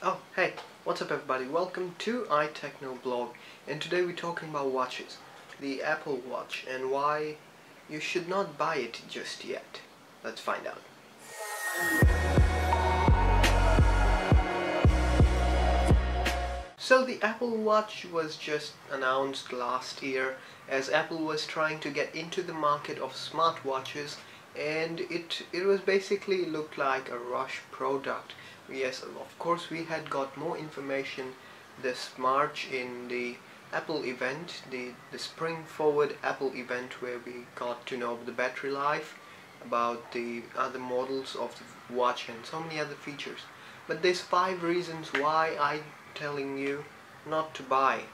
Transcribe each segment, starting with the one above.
Oh, hey, what's up everybody? Welcome to iTechnoBlog, and today we're talking about watches, the Apple Watch, and why you should not buy it just yet. Let's find out. So the Apple Watch was just announced last year as Apple was trying to get into the market of smartwatches, and it was basically looked like a rush product. Yes, of course we had got more information this March in the Apple event, the Spring Forward Apple event, where we got to know the battery life, about the other models of the watch and so many other features. But there's 5 reasons why I'm telling you not to buy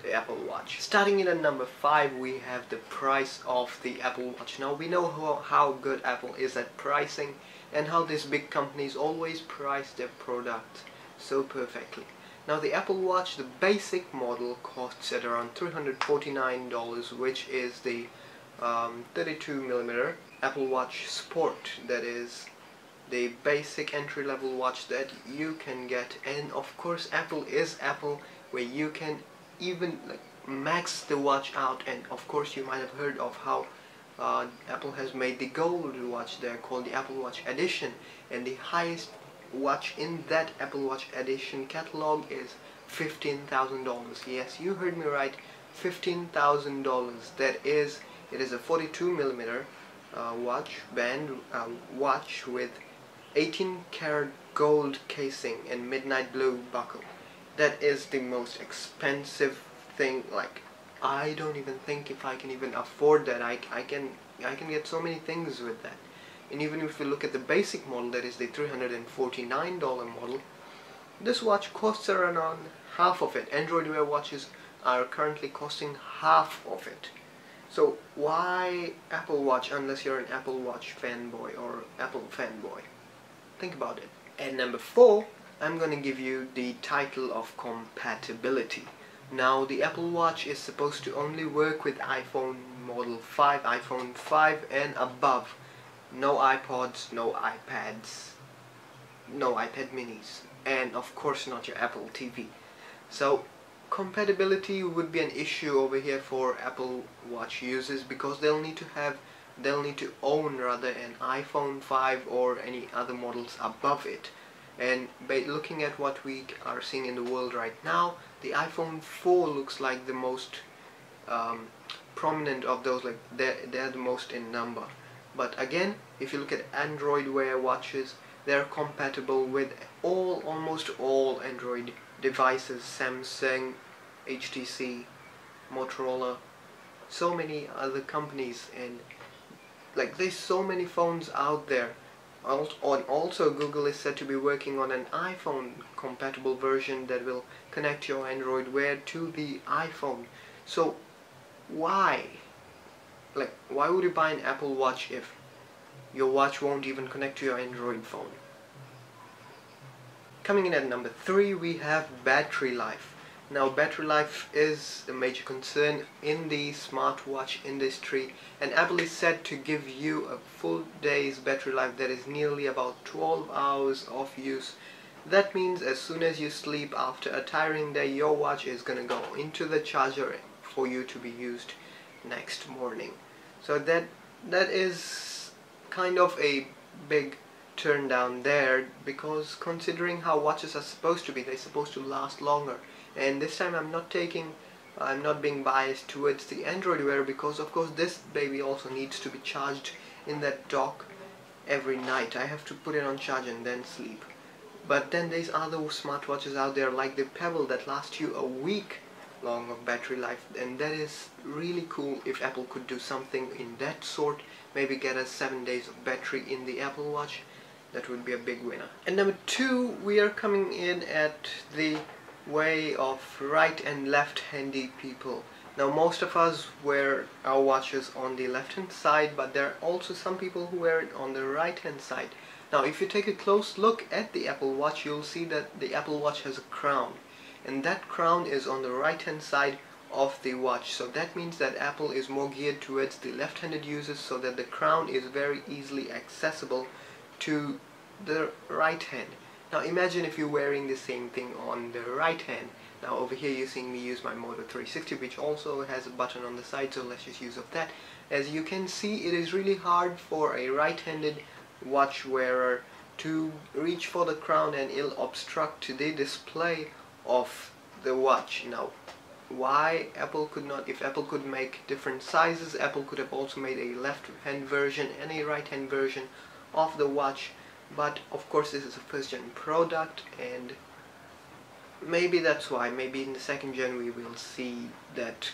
the Apple Watch. Starting in at number 5, we have the price of the Apple Watch. Now we know how good Apple is at pricing and how these big companies always price their products so perfectly. Now the Apple Watch, the basic model, costs at around $349, which is the 32mm Apple Watch Sport. That is the basic entry-level watch that you can get, and of course Apple is Apple, where you can even max the watch out. And of course you might have heard of how Apple has made the gold watch there, called the Apple Watch Edition, and the highest watch in that Apple Watch Edition catalog is $15,000. Yes, you heard me right, $15,000. That is, it is a 42mm watch with 18 karat gold casing and midnight blue buckle. That is the most expensive thing. Like, I don't even think if I can even afford that. I can get so many things with that. And even if you look at the basic model, that is the $349 model, this watch costs around half of it. Android Wear watches are currently costing half of it. So why Apple Watch unless you're an Apple Watch fanboy or Apple fanboy? Think about it. At number 4, I'm gonna give you the title of compatibility. Now the Apple Watch is supposed to only work with iPhone model 5, iPhone 5 and above. No iPods, no iPads, no iPad minis, and of course not your Apple TV. So compatibility would be an issue over here for Apple Watch users, because they'll need to own rather an iPhone 5 or any other models above it. And by looking at what we are seeing in the world right now, the iPhone 4 looks like the most prominent of those. Like they're the most in number. But again, if you look at Android Wear watches, they're compatible with almost all Android devices: Samsung, HTC, Motorola, so many other companies, and like there's so many phones out there. Also Google is said to be working on an iPhone compatible version that will connect your Android Wear to the iPhone. So why would you buy an Apple Watch if your watch won't even connect to your Android phone? Coming in at number 3, we have battery life. Now battery life is a major concern in the smartwatch industry, and Apple is said to give you a full day's battery life, that is nearly about 12 hours of use. That means as soon as you sleep after a tiring day, your watch is gonna go into the charger for you to be used next morning. So that is kind of a big turn down there, because considering how watches are supposed to be, they're supposed to last longer. And this time I'm not being biased towards the Android Wear, because of course this baby also needs to be charged in that dock every night. I have to put it on charge and then sleep. But then there's other smartwatches out there like the Pebble that last you a week long of battery life, and that is really cool. If Apple could do something in that sort, maybe get us 7 days of battery in the Apple Watch, that would be a big winner. And number 2, we are coming in at the way of right and left-handed people. Now most of us wear our watches on the left hand side, but there are also some people who wear it on the right hand side. Now if you take a close look at the Apple Watch, you'll see that the Apple Watch has a crown, and that crown is on the right hand side of the watch. So that means that Apple is more geared towards the left-handed users, so that the crown is very easily accessible to the right hand. Now imagine if you're wearing the same thing on the right hand. Now over here you're seeing me use my Moto 360, which also has a button on the side, so let's just use of that. As you can see, it is really hard for a right-handed watch wearer to reach for the crown, and it'll obstruct the display of the watch. Now why Apple could not, if Apple could make different sizes, Apple could have also made a left hand version and a right hand version of the watch, but of course this is a first gen product, and maybe that's why, maybe in the second gen we will see that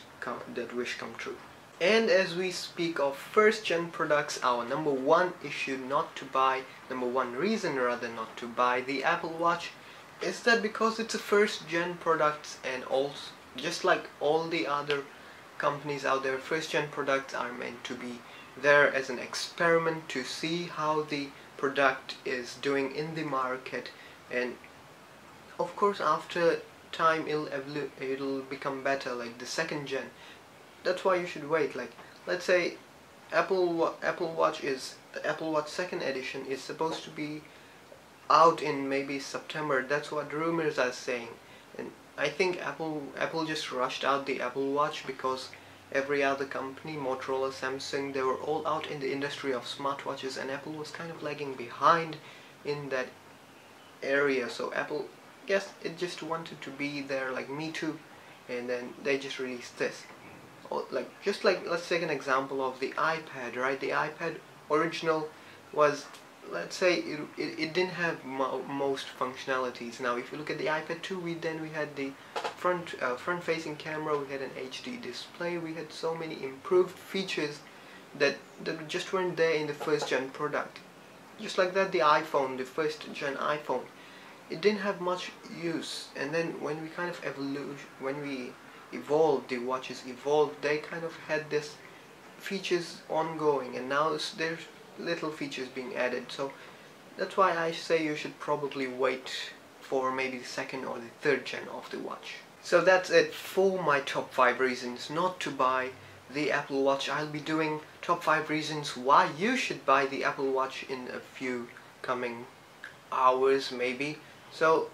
wish come true. And as we speak of first gen products, our number one reason rather not to buy the Apple Watch is that because it's a first gen product, and also just like all the other companies out there, first gen products are meant to be there as an experiment to see how the product is doing in the market, and of course after time it'll become better like the second gen. That's why you should wait. Like, let's say Apple Watch is the Apple Watch second edition is supposed to be out in maybe September. That's what rumors are saying, and I think Apple just rushed out the Apple Watch because every other company, Motorola, Samsung, they were all out in the industry of smartwatches, and Apple was kind of lagging behind in that area. So Apple, guess it just wanted to be there, like me too, and then they just released this. Just like let's take an example of the iPad, right? The iPad original was, let's say it didn't have most functionalities. Now if you look at the iPad 2, we had the front facing camera, we had an HD display, we had so many improved features that just weren't there in the first gen product. Just like that, the iPhone, the first gen iPhone, it didn't have much use, and then when we kind of evolved, the watches evolved, they kind of had this features ongoing, and now there's little features being added. So that's why I say you should probably wait for maybe the second or the third gen of the watch. So that's it for my top 5 reasons not to buy the Apple Watch. I'll be doing top 5 reasons why you should buy the Apple Watch in a few coming hours maybe. So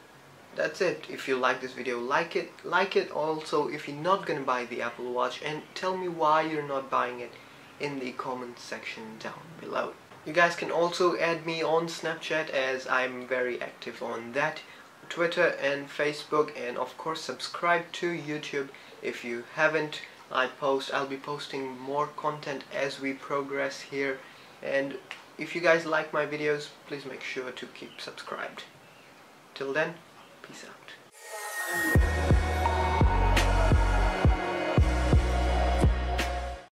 that's it. If you like this video, like it also if you're not gonna buy the Apple Watch, and tell me why you're not buying it in the comment section down below. You guys can also add me on Snapchat, as I'm very active on that, Twitter and Facebook, and of course subscribe to YouTube if you haven't. I'll be posting more content as we progress here, and if you guys like my videos, please make sure to keep subscribed. Till then, peace out.